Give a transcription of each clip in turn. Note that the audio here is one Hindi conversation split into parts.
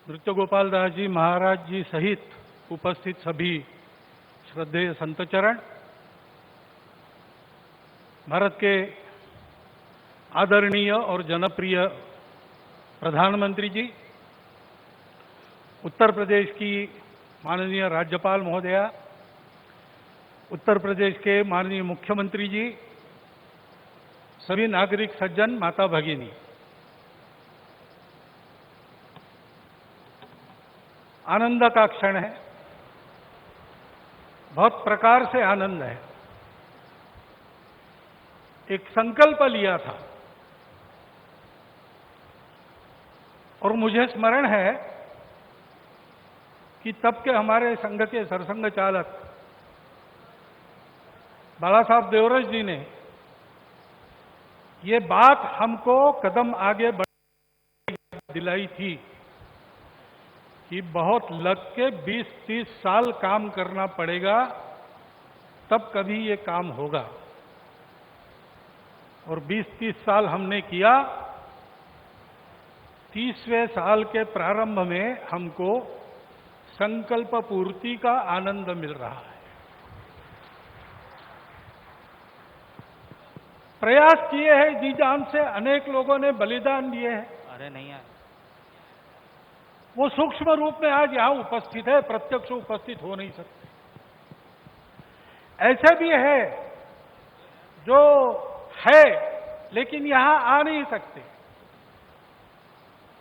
नृत्य गोपाल दास जी महाराज जी सहित उपस्थित सभी श्रद्धेय संतचरण, भारत के आदरणीय और जनप्रिय प्रधानमंत्री जी, उत्तर प्रदेश की माननीय राज्यपाल महोदया, उत्तर प्रदेश के माननीय मुख्यमंत्री जी, सभी नागरिक सज्जन, माता भगिनी, आनंद का क्षण है। बहुत प्रकार से आनंद है। एक संकल्प लिया था और मुझे स्मरण है कि तब के हमारे संघ के सरसंघ चालक बाला साहब देवरस जी ने ये बात हमको कदम आगे बढ़ दिलाई थी कि बहुत लग के 20-30 साल काम करना पड़ेगा, तब कभी ये काम होगा। और 20-30 साल हमने किया। 30वें साल के प्रारंभ में हमको संकल्प पूर्ति का आनंद मिल रहा है। प्रयास किए हैं जी जान से, अनेक लोगों ने बलिदान दिए हैं। अरे नहीं है, वो सूक्ष्म रूप में आज यहां उपस्थित है, प्रत्यक्ष उपस्थित हो नहीं सकते। ऐसे भी है जो है लेकिन यहां आ नहीं सकते।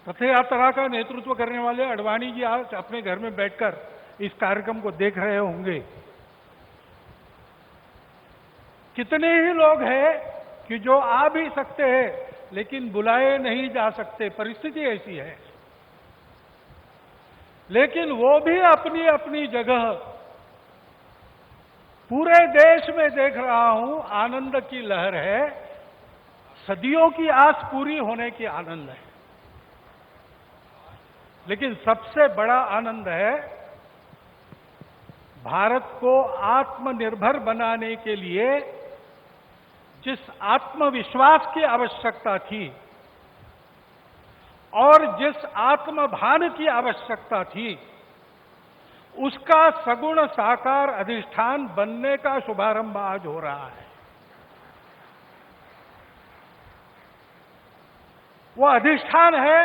रथ यात्रा का नेतृत्व करने वाले अडवाणी जी आज अपने घर में बैठकर इस कार्यक्रम को देख रहे होंगे। कितने ही लोग हैं कि जो आ भी सकते हैं लेकिन बुलाए नहीं जा सकते, परिस्थिति ऐसी है। लेकिन वो भी अपनी अपनी जगह, पूरे देश में देख रहा हूं आनंद की लहर है। सदियों की आस पूरी होने की आनंद है। लेकिन सबसे बड़ा आनंद है भारत को आत्मनिर्भर बनाने के लिए जिस आत्मविश्वास की आवश्यकता थी और जिस आत्मभान की आवश्यकता थी, उसका सगुण साकार अधिष्ठान बनने का शुभारंभ आज हो रहा है। वो अधिष्ठान है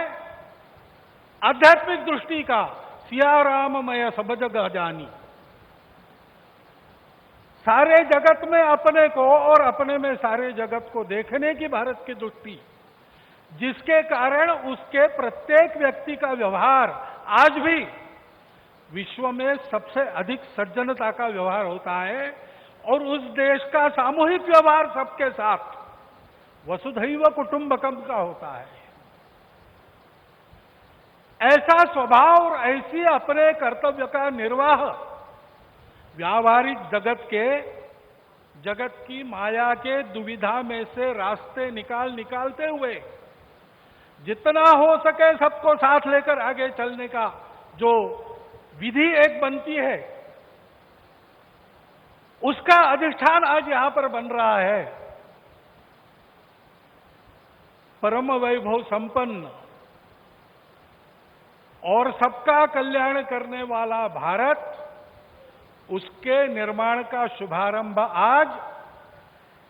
आध्यात्मिक दृष्टि का। सिया राममय सब जगह जानी। सारे जगत में अपने को और अपने में सारे जगत को देखने की भारत की दृष्टि, जिसके कारण उसके प्रत्येक व्यक्ति का व्यवहार आज भी विश्व में सबसे अधिक सज्जनता का व्यवहार होता है और उस देश का सामूहिक व्यवहार सबके साथ वसुधैव कुटुंबकम का होता है। ऐसा स्वभाव और ऐसी अपने कर्तव्य का निर्वाह व्यावहारिक जगत की माया के दुविधा में से रास्ते निकालते हुए जितना हो सके सबको साथ लेकर आगे चलने का जो विधि एक बनती है, उसका अधिष्ठान आज यहां पर बन रहा है। परम वैभव संपन्न और सबका कल्याण करने वाला भारत, उसके निर्माण का शुभारंभ आज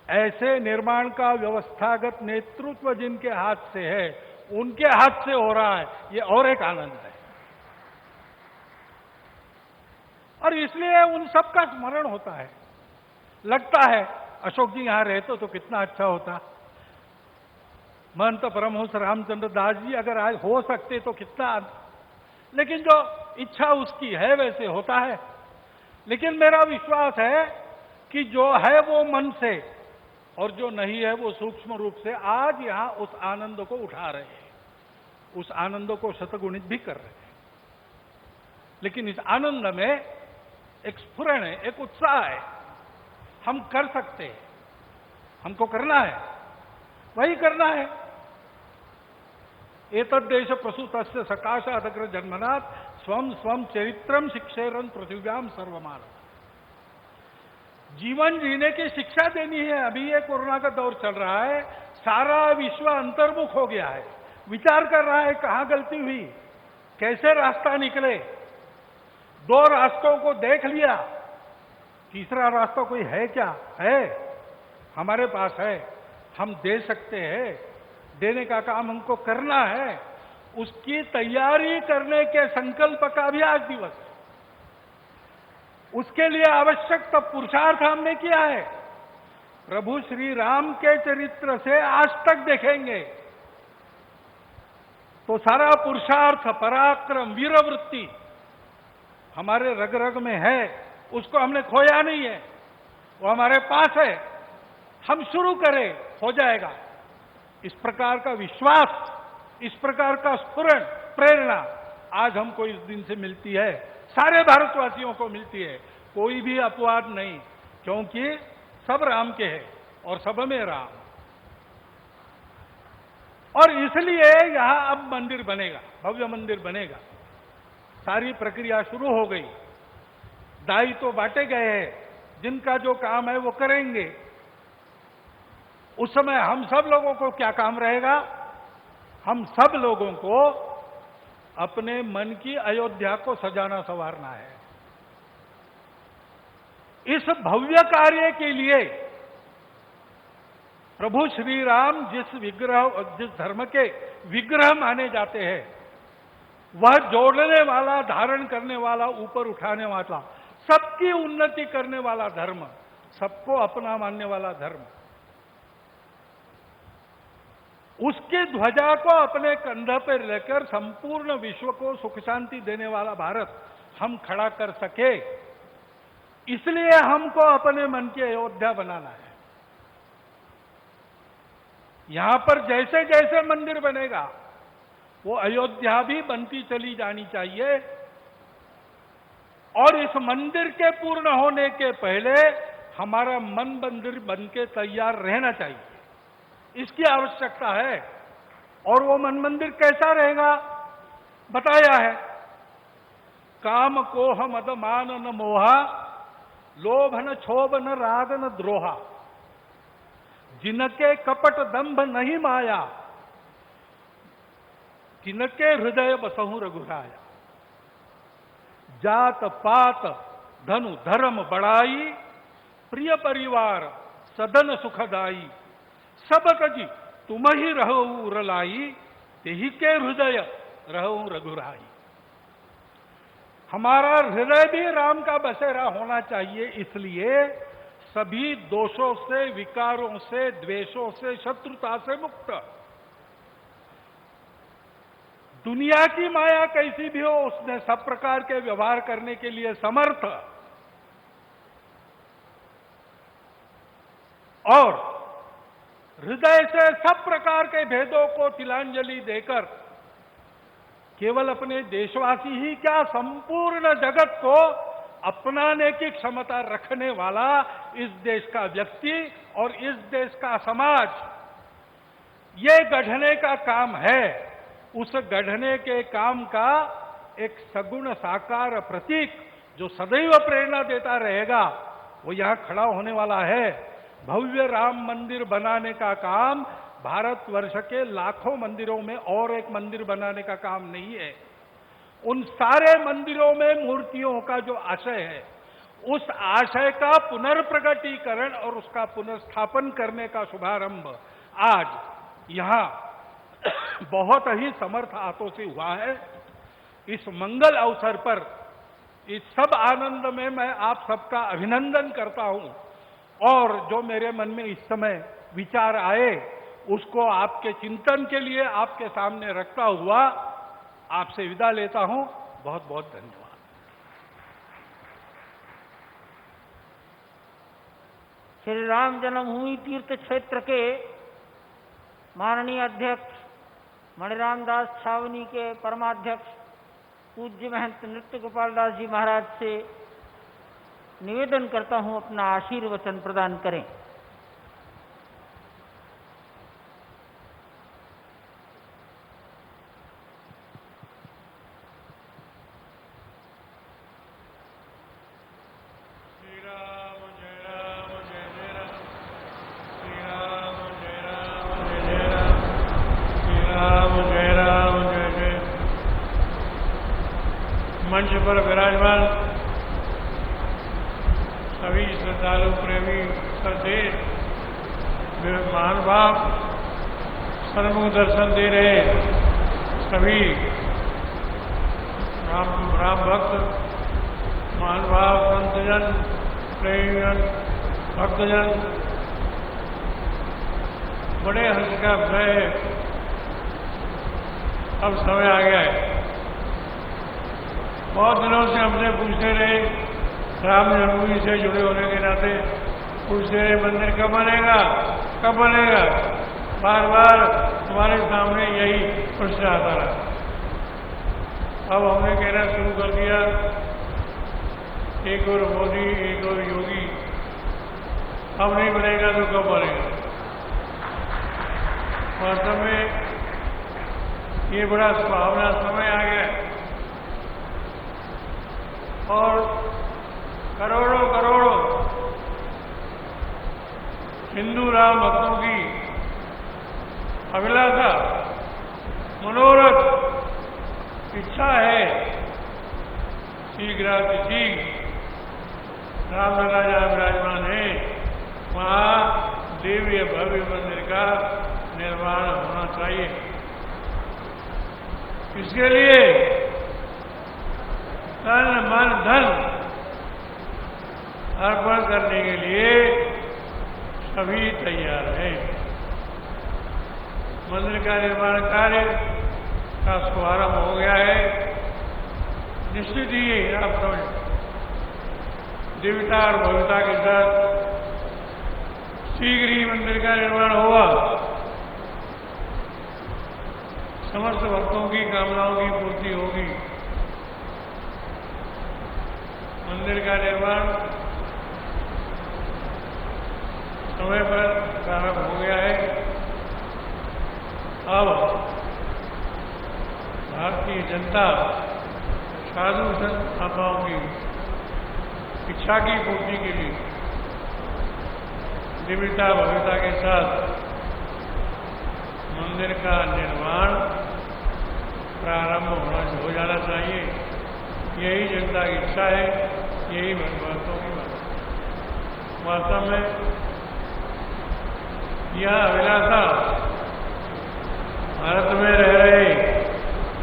ऐसे निर्माण का व्यवस्थागत नेतृत्व जिनके हाथ से है, उनके हाथ से हो रहा है। ये और एक आनंद है। और इसलिए उन सब का स्मरण होता है। लगता है अशोक जी यहां रहते तो कितना अच्छा होता। महंत परमहंस रामचंद्र दास जी अगर आज हो सकते तो कितना। लेकिन जो इच्छा उसकी है वैसे होता है। लेकिन मेरा विश्वास है कि जो है वो मन से और जो नहीं है वो सूक्ष्म रूप से आज यहां उस आनंद को उठा रहे हैं, उस आनंद को शतगुणित भी कर रहे हैं। लेकिन इस आनंद में एक स्फुरण है, एक उत्साह है। हम कर सकते हैं, हमको करना है, वही करना है। एतद्देश प्रसूतस्य सकाशादग्र जन्मनाथ स्वम स्वम चरित्रम शिक्षेरन पृथिव्याम सर्वमानव। जीवन जीने की शिक्षा देनी है। अभी ये कोरोना का दौर चल रहा है, सारा विश्व अंतर्मुख हो गया है, विचार कर रहा है कहां गलती हुई, कैसे रास्ता निकले? दो रास्तों को देख लिया, तीसरा रास्ता कोई है क्या? है, हमारे पास है, हम दे सकते हैं, देने का काम हमको करना है। उसकी तैयारी करने के संकल्प का भी आज दिवस, उसके लिए आवश्यक तो पुरुषार्थ हमने किया है। प्रभु श्री राम के चरित्र से आज तक देखेंगे तो सारा पुरुषार्थ, पराक्रम, वीरवृत्ति हमारे रग रग में है, उसको हमने खोया नहीं है, वो हमारे पास है। हम शुरू करें, हो जाएगा। इस प्रकार का विश्वास, इस प्रकार का स्फुरण, प्रेरणा आज हमको इस दिन से मिलती है, सारे भारतवासियों को मिलती है। कोई भी अपवाद नहीं, क्योंकि सब राम के हैं और सब में राम। और इसलिए यहां अब मंदिर बनेगा, भव्य मंदिर बनेगा। सारी प्रक्रिया शुरू हो गई, दाई तो बांटे गए हैं, जिनका जो काम है वो करेंगे। उस समय हम सब लोगों को क्या काम रहेगा? हम सब लोगों को अपने मन की अयोध्या को सजाना संवारना है। इस भव्य कार्य के लिए प्रभु श्री राम जिस धर्म के विग्रह माने जाते हैं, वह जोड़ने वाला, धारण करने वाला, ऊपर उठाने वाला, सबकी उन्नति करने वाला धर्म, सबको अपना मानने वाला धर्म, उसकी ध्वजा को अपने कंधे पर लेकर संपूर्ण विश्व को सुख शांति देने वाला भारत हम खड़ा कर सके, इसलिए हमको अपने मन की अयोध्या बनाना है। यहां पर जैसे जैसे मंदिर बनेगा वो अयोध्या भी बनती चली जानी चाहिए। और इस मंदिर के पूर्ण होने के पहले हमारा मन मंदिर बनके तैयार रहना चाहिए, इसकी आवश्यकता है। और वो मन मंदिर कैसा रहेगा बताया है। काम कोह मद मान न मोहा, लोभ न क्षोभ न राग न द्रोहा, जिनके कपट दंभ नहीं माया, तिनके हृदय बसहु रघुराया। जात पात धनु धर्म बढ़ाई, प्रिय परिवार सदन सुखदाई, सब तजी तुम ही रहो रलाई, तेही के हृदय रहो रघुराई। हमारा हृदय भी राम का बसेरा होना चाहिए, इसलिए सभी दोषों से, विकारों से, द्वेषों से, शत्रुता से मुक्त। दुनिया की माया कैसी भी हो, उसने सब प्रकार के व्यवहार करने के लिए समर्थ। और हृदय से सब प्रकार के भेदों को तिलांजलि देकर केवल अपने देशवासी ही क्या, संपूर्ण जगत को अपनाने की क्षमता रखने वाला इस देश का व्यक्ति और इस देश का समाज, ये गढ़ने का काम है। उस गढ़ने के काम का एक सगुण साकार प्रतीक जो सदैव प्रेरणा देता रहेगा, वो यहां खड़ा होने वाला है। भव्य राम मंदिर बनाने का काम भारतवर्ष के लाखों मंदिरों में और एक मंदिर बनाने का काम नहीं है। उन सारे मंदिरों में मूर्तियों का जो आशय है, उस आशय का पुनर्प्रगटीकरण और उसका पुनर्स्थापन करने का शुभारंभ आज यहां बहुत ही समर्थ हाथों से हुआ है। इस मंगल अवसर पर, इस सब आनंद में मैं आप सबका अभिनंदन करता हूं। और जो मेरे मन में इस समय विचार आए, उसको आपके चिंतन के लिए आपके सामने रखता हुआ आपसे विदा लेता हूं। बहुत बहुत धन्यवाद। श्री राम जन्मभूमि तीर्थ क्षेत्र के माननीय अध्यक्ष मणिराम दास छावनी के परमाध्यक्ष पूज्य महंत नृत्य गोपाल दास जी महाराज से निवेदन करता हूं, अपना आशीर्वचन प्रदान करें। मंच पर विराजमान सभी श्रद्धालु प्रेमी श्रद्धे महानुभाव, सन्मुख दर्शन दे रहे सभी राम भक्त महानुभाव, संतजन, प्रेमीजन, भक्तजन, बड़े हर्ष का विषय है। अब समय आ गया है। बहुत दिनों से हमसे पूछते रहे, राम जन्मभूमि से जुड़े होने के नाते पूछते रहे, मंदिर कब बनेगा, कब बनेगा। बार बार हमारे सामने यही प्रश्न आता रहा। अब हमने कहना शुरू कर दिया, एक और मोदी, एक और योगी, अब नहीं बनेगा तो कब बनेगा। वास्तव में ये बड़ा सुहावना समय आ गया है और करोड़ों करोड़ों हिंदू राम भक्तों की अभिलाषा, मनोरथ, इच्छा है शीघ्रातिशीघ्र रामलला जहाँ विराजमान है वहाँ दिव्य भव्य मंदिर का निर्माण होना चाहिए। इसके लिए तन मन धन अर्पण करने के लिए सभी तैयार हैं। मंदिर का निर्माण कार्य का शुभारंभ हो गया है। निश्चित ही आप समझ दिव्यता और भव्यता के साथ शीघ्र ही मंदिर का निर्माण होगा। समस्त भक्तों की कामनाओं की पूर्ति होगी। मंदिर का निर्माण समय पर प्रारंभ हो गया है। अब भारतीय जनता साधु संत महात्माओं की इच्छा की पूर्ति के लिए दिव्यता भव्यता के साथ मंदिर का निर्माण प्रारंभ हो जाना चाहिए। यही जनता की इच्छा है, यही भक्तों की बात है। वास्तव में यह अभिलाषा भारत में रह रहे,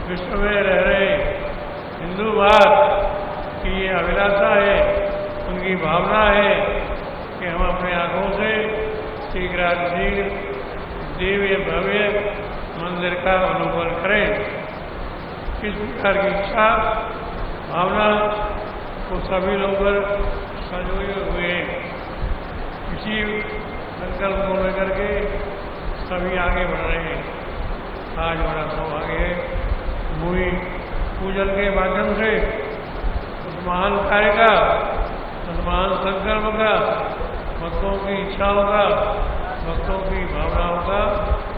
विश्व में रह रहे हिंदू भाव की ये अभिलाषा है, उनकी भावना है कि हम अपने आंखों से शीघ्रातिशीघ्र दिव्य भव्य मंदिर का अवलोकन करें। किस प्रकार की इच्छा भावना को सभी लोग संजोए हुए इसी संकल्प को लेकर के सभी आगे बढ़ रहे हैं। आज बड़ा सौभाग्य है, भूमि पूजन के माध्यम से उस महान कार्य का, उस महान संकल्प का, भक्तों की इच्छाओं का, भक्तों की भावनाओं का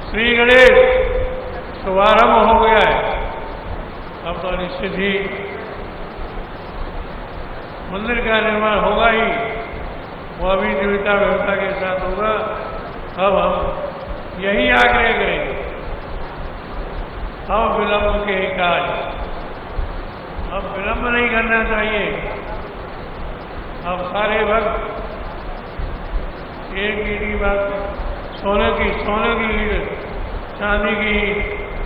श्री गणेश शुभारंभ हो गया है। अब तो निश्चित ही मंदिर का निर्माण होगा ही, वह भी दिव्यता व्यवस्था के साथ होगा। अब हम यही आग्रह करेंगे, अब विलंब के काज, अब विलंब नहीं करना चाहिए। अब सारे भक्त एक की बात सोने की चांदी की,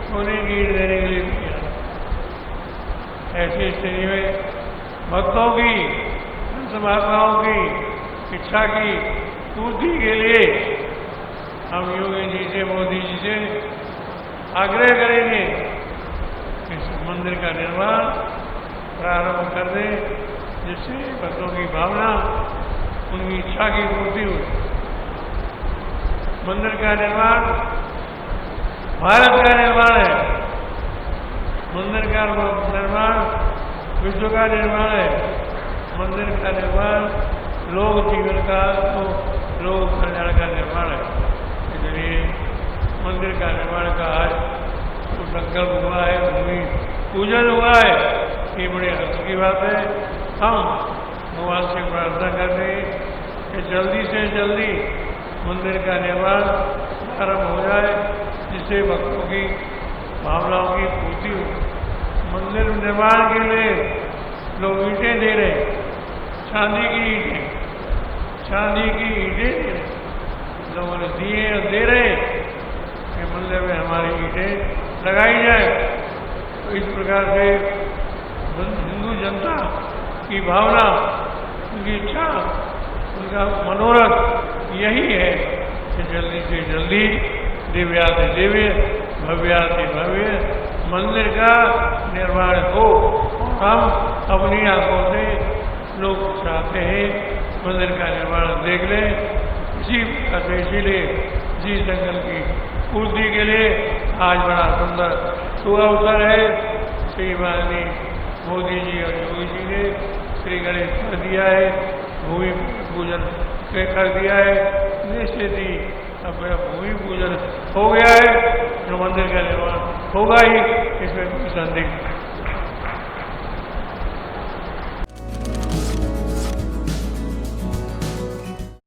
सोने की देने के लिए किया। ऐसी स्थिति में भक्तों की, संत महात्माओं की इच्छा की पूर्ति के लिए हम योगी जी से, मोदी जी से आग्रह करेंगे इस मंदिर का निर्माण प्रारंभ कर दें, जिससे भक्तों की भावना, उनकी इच्छा की पूर्ति हो। मंदिर का निर्माण भारत का निर्माण है, मंदिर का निर्माण विश्व का निर्माण है। मंदिर का निर्माण लोक जीवन का, तो लोक कल्याण का निर्माण है। इसलिए मंदिर का निर्माण का आज तो संकल्प हुआ है, भूमि पूजन हुआ है, ये बड़े हर्ष की बात है। हम भगवान से प्रार्थना करते हैं कि जल्दी से जल्दी मंदिर का निर्माण प्रारंभ हो जाए, जिससे भक्तों की भावनाओं की पूर्ति हो। मंदिर निर्माण के लिए लोग ईंटें दे रहे, चांदी की ईंटें, चांदी की ईंटें दे रहे, लोगों ने दिए और दे रहे कि मंदिर में हमारी ईंटें लगाई जाए। तो इस प्रकार से हिंदू जनता की भावना, उनकी इच्छा, उनका मनोरथ यही है कि जल्दी से जल्दी दिव्याति दिव्य भव्याति भव्य मंदिर का निर्माण हो। हम अपनी आंखों से लोग चाहते हैं मंदिर का निर्माण देख लें। इसीलिए जी संकल्प की पूर्ति के लिए आज बड़ा सुंदर शुभ अवसर है। श्री माननीय मोदी जी और योगी जी ने श्री गणेश कर दिया है, भूमि पूजन कर दिया है। निश्चित ही अब भूमि पूजन हो गया है, जो मंदिर का निर्माण होगा ही, इसमें कोई संदेह